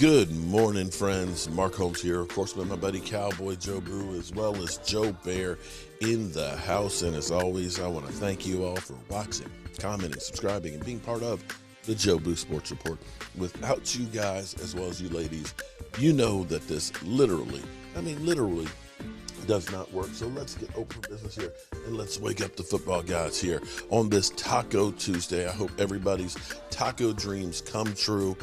Good morning, friends. Mark Holmes here. Of course, with my buddy Cowboy Joe Brew, as well as Joe Bear in the house. And as always, I want to thank you all for watching, commenting, subscribing, and being part of the Joe Brew Sports Report. Without you guys, as well as you ladies, you know that this literally does not work. So let's get open for business here and let's wake up the football guys here on this Taco Tuesday. I hope everybody's taco dreams come true.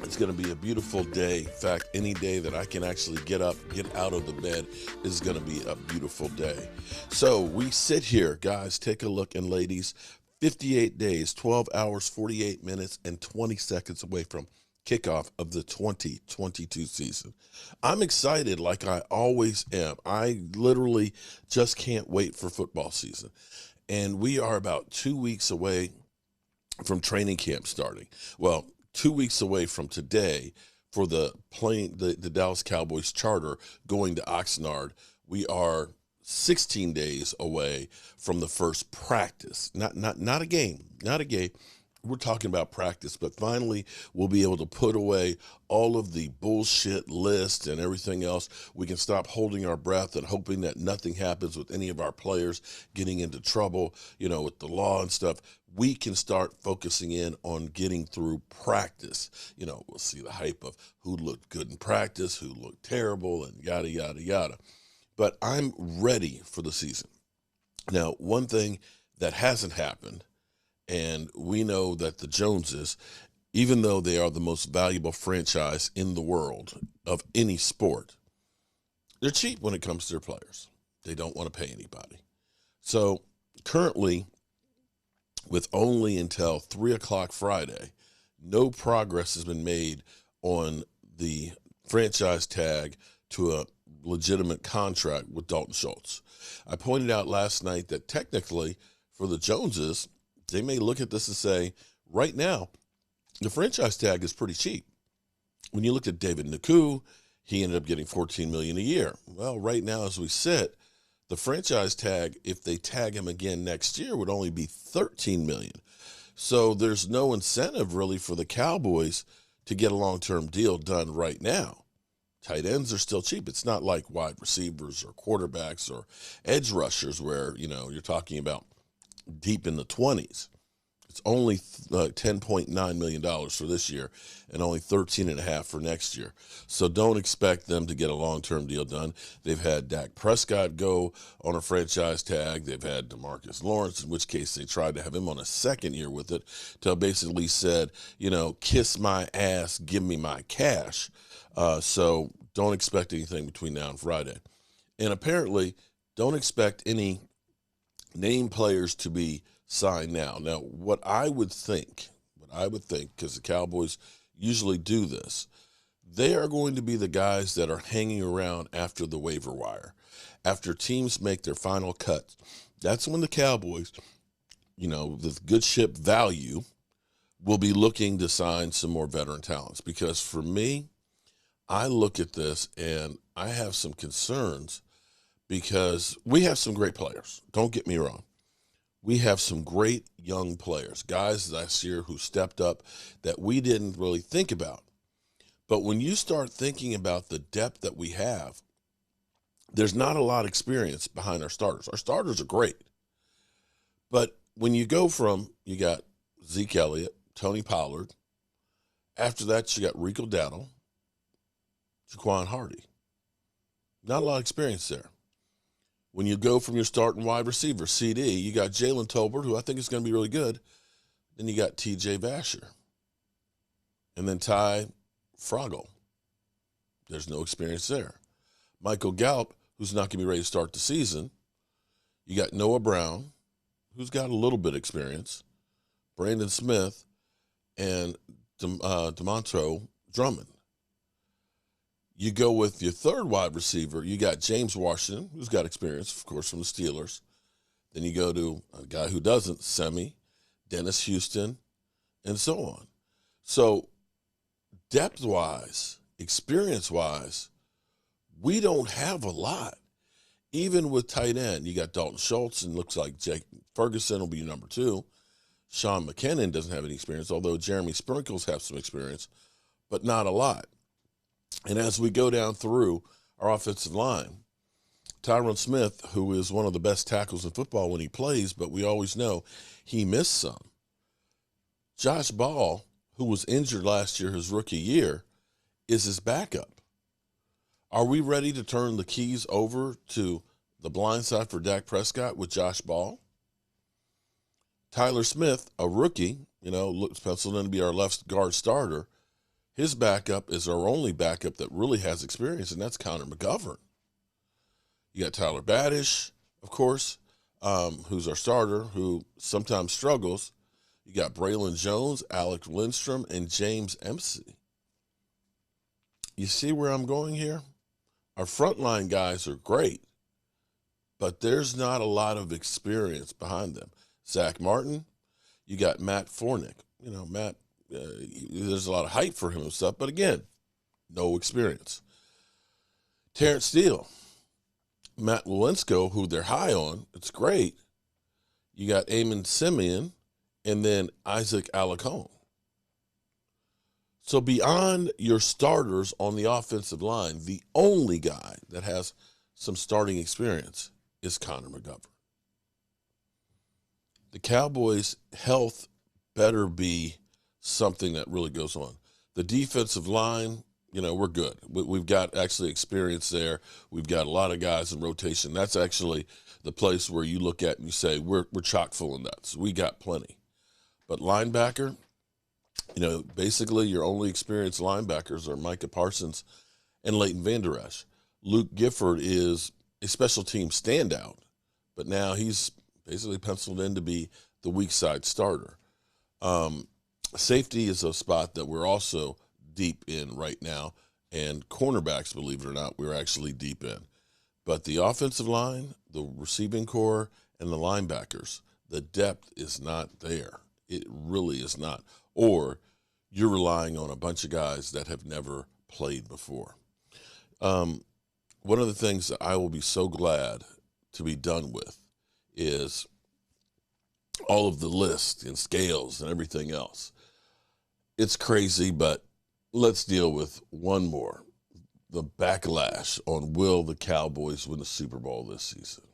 It's going to be a beautiful day. In fact, any day that I can actually get up, get out of the bed is going to be a beautiful day. So we sit here, guys, take a look, and ladies, 58 days, 12 hours, 48 minutes, and 20 seconds away from kickoff of the 2022 season. I'm excited like I always am. I literally just can't wait for football season. And we are about 2 weeks away from training camp starting. Well, 2 weeks away from today for the Dallas Cowboys charter going to Oxnard. We are 16 days away from the first practice. Not a game. We're talking about practice, but finally we'll be able to put away all of the bullshit list and everything else. We can stop holding our breath and hoping that nothing happens with any of our players getting into trouble, with the law and stuff. We can start focusing in on getting through practice. We'll see the hype of who looked good in practice, who looked terrible, and yada, yada, yada. But I'm ready for the season. Now, one thing that hasn't happened, and we know that the Joneses, even though they are the most valuable franchise in the world of any sport, they're cheap when it comes to their players. They don't want to pay anybody. So currently, with only until 3 o'clock Friday, no progress has been made on the franchise tag to a legitimate contract with Dalton Schultz. I pointed out last night that technically for the Joneses, they may look at this and say, right now, the franchise tag is pretty cheap. When you look at David Njoku, he ended up getting $14 million a year. Well, right now as we sit, the franchise tag, if they tag him again next year, would only be $13 million. So there's no incentive really for the Cowboys to get a long-term deal done right now. Tight ends are still cheap. It's not like wide receivers or quarterbacks or edge rushers where, you're talking about deep in the 20s. It's only $10.9 million for this year and only $13.5 million for next year. So don't expect them to get a long-term deal done. They've had Dak Prescott go on a franchise tag. They've had DeMarcus Lawrence, in which case they tried to have him on a second year with it, till basically said, kiss my ass, give me my cash. So don't expect anything between now and Friday. And apparently don't expect any name players to be signed now. Now, what I would think, because the Cowboys usually do this, they are going to be the guys that are hanging around after the waiver wire. After teams make their final cuts, that's when the Cowboys, the good ship value, will be looking to sign some more veteran talents. Because for me, I look at this and I have some concerns because we have some great players. Don't get me wrong. We have some great young players, guys last year who stepped up that we didn't really think about. But when you start thinking about the depth that we have, there's not a lot of experience behind our starters. Our starters are great. But when you go from, you got Zeke Elliott, Tony Pollard. After that, you got Rico Dowdle, Jaquan Hardy. Not a lot of experience there. When you go from your starting wide receiver, CD, you got Jalen Tolbert, who I think is going to be really good. Then you got TJ Vasher. And then Ty Froggle. There's no experience there. Michael Gallup, who's not going to be ready to start the season. You got Noah Brown, who's got a little bit of experience. Brandon Smith and DeMontre Drummond. You go with your third wide receiver, you got James Washington, who's got experience, of course, from the Steelers. Then you go to a guy who doesn't, Semi, Dennis Houston, and so on. So depth-wise, experience-wise, we don't have a lot. Even with tight end, you got Dalton Schultz, and looks like Jake Ferguson will be your number 2. Sean McKinnon doesn't have any experience, although Jeremy Sprinkles has some experience. but not a lot. And as we go down through our offensive line, Tyron Smith, who is one of the best tackles in football when he plays, but we always know he missed some. Josh Ball, who was injured last year, his rookie year, is his backup. Are we ready to turn the keys over to the blind side for Dak Prescott with Josh Ball? Tyler Smith, a rookie, looks penciled in to be our left guard starter. His backup is our only backup that really has experience, and that's Connor McGovern. You got Tyler Badish, of course, who's our starter, who sometimes struggles. You got Braylon Jones, Alec Lindstrom, and James Empsey. You see where I'm going here? Our frontline guys are great, but there's not a lot of experience behind them. Zach Martin, you got Matt Fornick. Matt, there's a lot of hype for him and stuff, but again, no experience. Terrence Steele, Matt Lewinsky, who they're high on, it's great. You got Eamon Simeon, and then Isaac Alacone. So beyond your starters on the offensive line, the only guy that has some starting experience is Connor McGovern. The Cowboys' health better be something that really goes on. The defensive line, we're good. We've got actually experience there. We've got a lot of guys in rotation. That's actually the place where you look at and you say, we're chock full of nuts. We got plenty. But linebacker, basically your only experienced linebackers are Micah Parsons and Leighton Vander Esch. Luke Gifford is a special team standout, but now he's basically penciled in to be the weak side starter. Safety is a spot that we're also deep in right now, and cornerbacks, believe it or not, we're actually deep in. But the offensive line, the receiving core, and the linebackers, the depth is not there. It really is not. Or you're relying on a bunch of guys that have never played before. One of the things that I will be so glad to be done with is all of the lists and scales and everything else. It's crazy, but let's deal with one more. The backlash on will the Cowboys win the Super Bowl this season?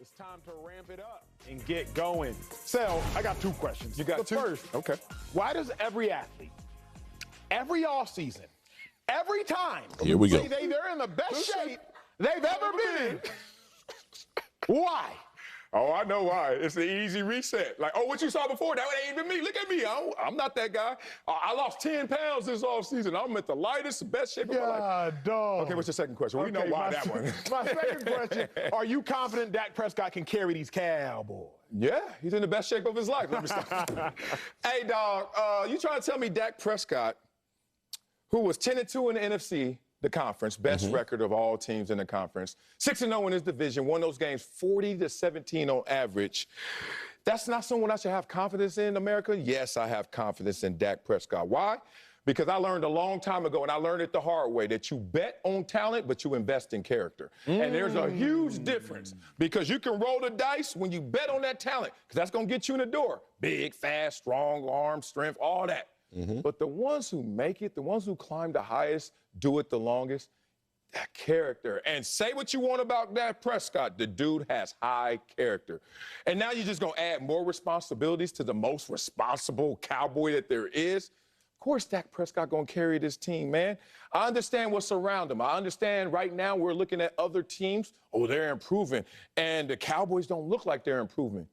It's time to ramp it up and get going. Sal, I got two questions. You got two? First, okay. Why does every athlete, every offseason, every time, Here we go. they're in the best shape they've ever been in? Why? Oh, I know why. It's an easy reset. Like, what you saw before, that ain't even me. Look at me. I'm not that guy. I lost 10 pounds this offseason. I'm at the lightest, best shape of my life. Dog. Okay, what's your second question? We know why that one. My second question, are you confident Dak Prescott can carry these Cowboys? Yeah, he's in the best shape of his life. Let me stop. Hey, dog, you trying to tell me Dak Prescott, who was 10-2 in the NFC, the conference, best record of all teams in the conference, 6-0 in his division, won those games 40-17 on average. That's not someone I should have confidence in, America? Yes, I have confidence in Dak Prescott. Why? Because I learned a long time ago, and I learned it the hard way, that you bet on talent, but you invest in character. And there's a huge difference, because you can roll the dice when you bet on that talent, because that's going to get you in the door. Big, fast, strong arm, strength, all that. But the ones who make it, the ones who climb the highest, do it the longest, that character. And say what you want about Dak Prescott, the dude has high character. And now you're just going to add more responsibilities to the most responsible Cowboy that there is. Of course, Dak Prescott going to carry this team, man. I understand what's around him. I understand right now we're looking at other teams. Oh, they're improving. And the Cowboys don't look like they're improving.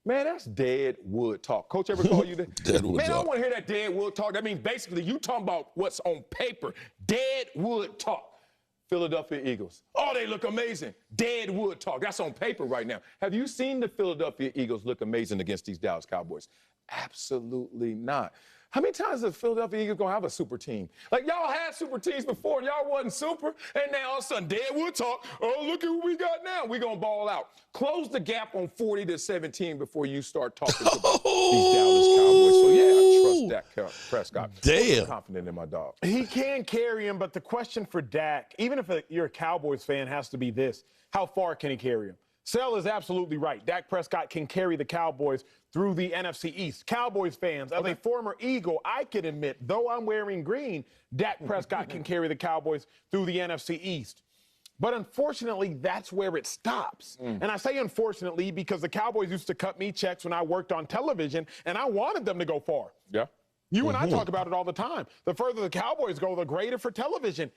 Man, that's dead wood talk. Coach ever call you that? Dead wood Man, talk. I don't want to hear that dead wood talk. That means basically you talking about what's on paper. Dead wood talk. Philadelphia Eagles. Oh, they look amazing. Dead wood talk. That's on paper right now. Have you seen the Philadelphia Eagles look amazing against these Dallas Cowboys? Absolutely not. How many times is the Philadelphia Eagles going to have a super team? Like, y'all had super teams before, and y'all wasn't super, and now all of a sudden, Deadwood talk, oh, look at what we got now. We're going to ball out. Close the gap on 40-17 before you start talking about these Dallas Cowboys. So, yeah, I trust Dak Prescott. Damn. I'm confident in my dog. He can carry him, but the question for Dak, even if you're a Cowboys fan, has to be this. How far can he carry him? Sel is absolutely right. Dak Prescott can carry the Cowboys through the NFC East. Cowboys fans, as a former Eagle, I can admit, though I'm wearing green, Dak Prescott can carry the Cowboys through the NFC East. But unfortunately, that's where it stops. And I say unfortunately because the Cowboys used to cut me checks when I worked on television, and I wanted them to go far. Yeah. You and I talk about it all the time. The further the Cowboys go, the greater for television.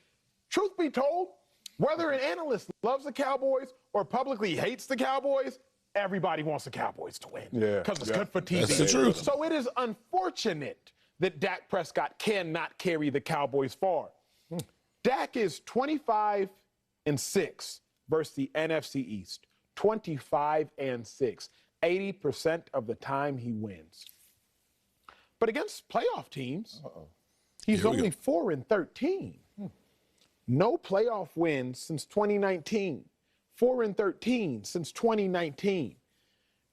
Truth be told, whether an analyst loves the Cowboys or publicly hates the Cowboys, everybody wants the Cowboys to win. Yeah. Because it's good for TV. That's the truth. So it is unfortunate that Dak Prescott cannot carry the Cowboys far. Dak is 25-6 versus the NFC East. 25-6. 80% of the time he wins. But against playoff teams, he's only 4-13. No playoff wins since 2019. 4-13 since 2019.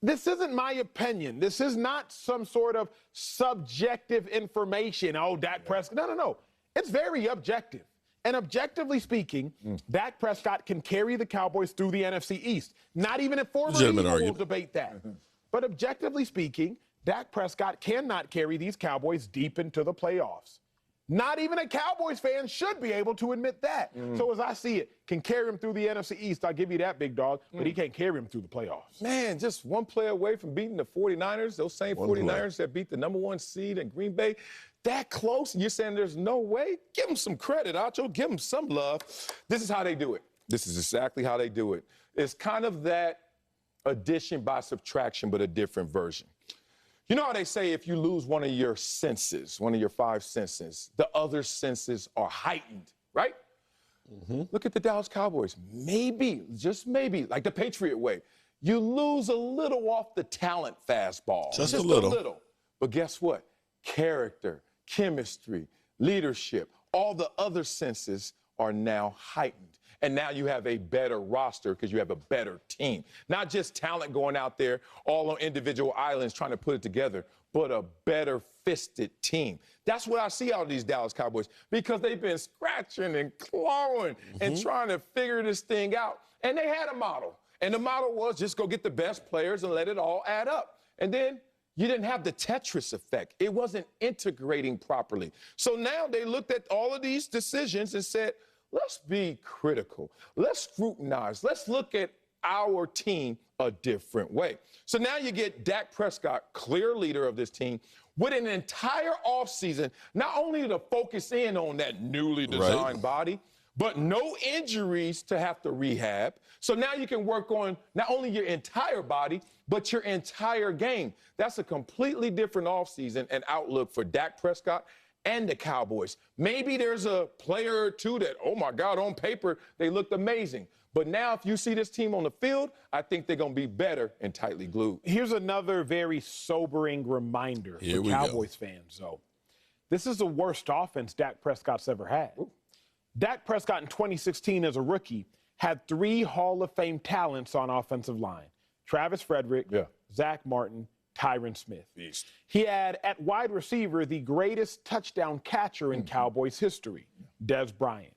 This isn't my opinion. This is not some sort of subjective information. Oh, Dak Prescott. No. It's very objective. And objectively speaking, Dak Prescott can carry the Cowboys through the NFC East. Not even a former Eagle will debate that. But objectively speaking, Dak Prescott cannot carry these Cowboys deep into the playoffs. Not even a Cowboys fan should be able to admit that. So as I see it, can carry him through the NFC East. I'll give you that, big dog, but he can't carry him through the playoffs. Man, just one play away from beating the 49ers, those same 49ers that beat the #1 seed in Green Bay. That close, and you're saying there's no way? Give them some credit, Acho. Give them some love. This is how they do it. This is exactly how they do it. It's kind of that addition by subtraction, but a different version. You know how they say if you lose one of your senses, one of your 5 senses, the other senses are heightened, right? Look at the Dallas Cowboys. Maybe, just maybe, like the Patriot way, you lose a little off the talent fastball. Just a little. But guess what? Character, chemistry, leadership, all the other senses are now heightened. And now you have a better roster because you have a better team. Not just talent going out there all on individual islands trying to put it together, but a better fisted team. That's what I see out of these Dallas Cowboys because they've been scratching and clawing and trying to figure this thing out. And they had a model. And the model was just go get the best players and let it all add up. And then you didn't have the Tetris effect. It wasn't integrating properly. So now they looked at all of these decisions and said, let's be critical. Let's scrutinize. Let's look at our team a different way. So now you get Dak Prescott, clear leader of this team, with an entire offseason, not only to focus in on that newly designed body, but no injuries to have to rehab. So now you can work on not only your entire body, but your entire game. That's a completely different offseason and outlook for Dak Prescott and the Cowboys. Maybe there's a player or two that, oh my God, on paper, they looked amazing. But now if you see this team on the field, I think they're going to be better and tightly glued. Here's another very sobering reminder for Cowboys fans, though. This is the worst offense Dak Prescott's ever had. Dak Prescott in 2016 as a rookie had 3 Hall of Fame talents on offensive line. Travis Frederick, Zach Martin, Tyron Smith. Beast. He had at wide receiver the greatest touchdown catcher in Cowboys history, Dez Bryant.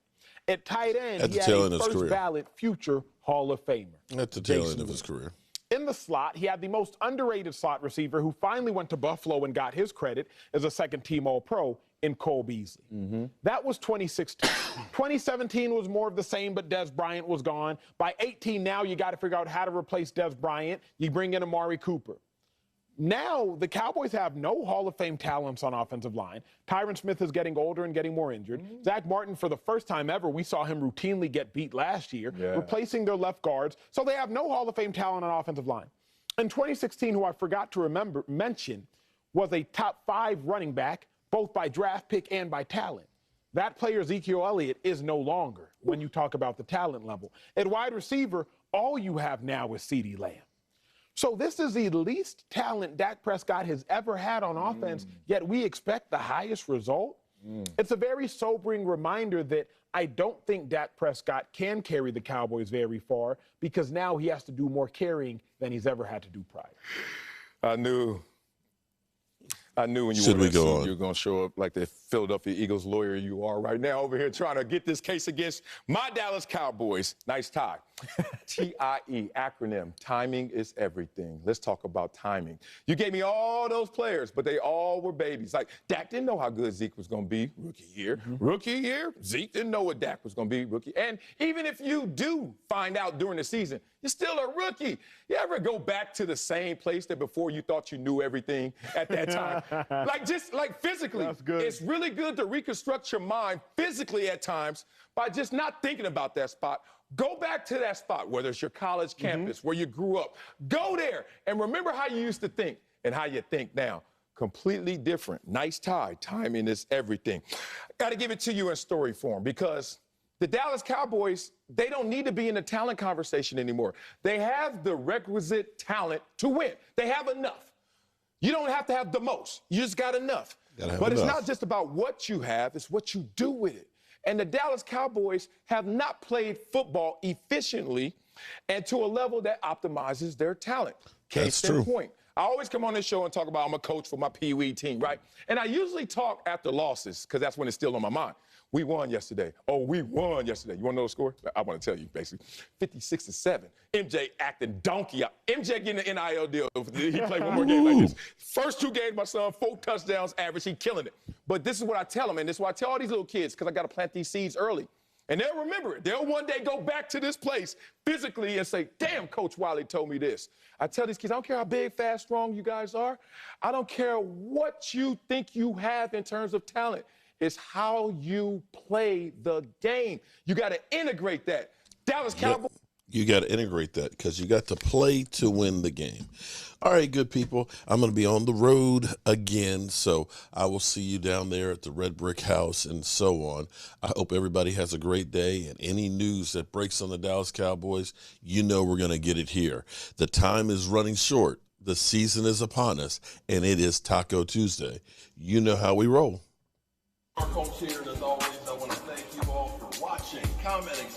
At tight end, he had a first ballot future Hall of Famer. At the tail end of his career. In the slot, he had the most underrated slot receiver who finally went to Buffalo and got his credit as a second-team All-Pro in Cole Beasley. That was 2016. 2017 was more of the same, but Dez Bryant was gone. By 18 now, you got to figure out how to replace Dez Bryant. You bring in Amari Cooper. Now, the Cowboys have no Hall of Fame talents on offensive line. Tyron Smith is getting older and getting more injured. Zach Martin, for the first time ever, we saw him routinely get beat last year, replacing their left guards. So they have no Hall of Fame talent on offensive line. In 2016, who I forgot to mention, was a top 5 running back, both by draft pick and by talent. That player, Ezekiel Elliott, is no longer when you talk about the talent level. At wide receiver, all you have now is CeeDee Lamb. So this is the least talent Dak Prescott has ever had on offense, yet we expect the highest result. It's a very sobering reminder that I don't think Dak Prescott can carry the Cowboys very far because now he has to do more carrying than he's ever had to do prior. I knew I knew when you Should wore we that go suit, on? you were going to show up like the Philadelphia Eagles lawyer you are right now over here trying to get this case against my Dallas Cowboys. Nice tie. TIE, acronym, timing is everything. Let's talk about timing. You gave me all those players, but they all were babies. Like, Dak didn't know how good Zeke was going to be rookie year. Rookie year, Zeke didn't know what Dak was going to be rookie. And even if you do find out during the season, you're still a rookie. You ever go back to the same place that before you thought you knew everything at that time? like physically. That's good. It's really good to reconstruct your mind physically at times by just not thinking about that spot. Go back to that spot, whether it's your college campus, where you grew up. Go there and remember how you used to think and how you think now. Completely different. Nice tie. Timing is everything. Got to give it to you in story form because the Dallas Cowboys, they don't need to be in the talent conversation anymore. They have the requisite talent to win. They have enough. You don't have to have the most. You just got enough. But it's not just about what you have, it's what you do with it. And the Dallas Cowboys have not played football efficiently and to a level that optimizes their talent. Case in point. I always come on this show and talk about I'm a coach for my Pee Wee team, right? And I usually talk after losses because that's when it's still on my mind. We won yesterday. Oh, we won yesterday. You want to know the score? I want to tell you, basically. 56-7. MJ acting donkey out. MJ getting an NIL deal. He played one more game like this. First 2 games, my son, 4 touchdowns average. He killing it. But this is what I tell him, and this is what I tell all these little kids, because I got to plant these seeds early. And they'll remember it. They'll one day go back to this place physically and say, damn, Coach Wiley told me this. I tell these kids, I don't care how big, fast, strong you guys are. I don't care what you think you have in terms of talent. It's how you play the game. You got to integrate that. Dallas Cowboys. You got to integrate that because you got to play to win the game. All right, good people. I'm going to be on the road again, so I will see you down there at the Red Brick House and so on. I hope everybody has a great day, and any news that breaks on the Dallas Cowboys, you know we're going to get it here. The time is running short. The season is upon us, and it is Taco Tuesday. You know how we roll. Our coach here, and as always, I want to thank you all for watching, commenting,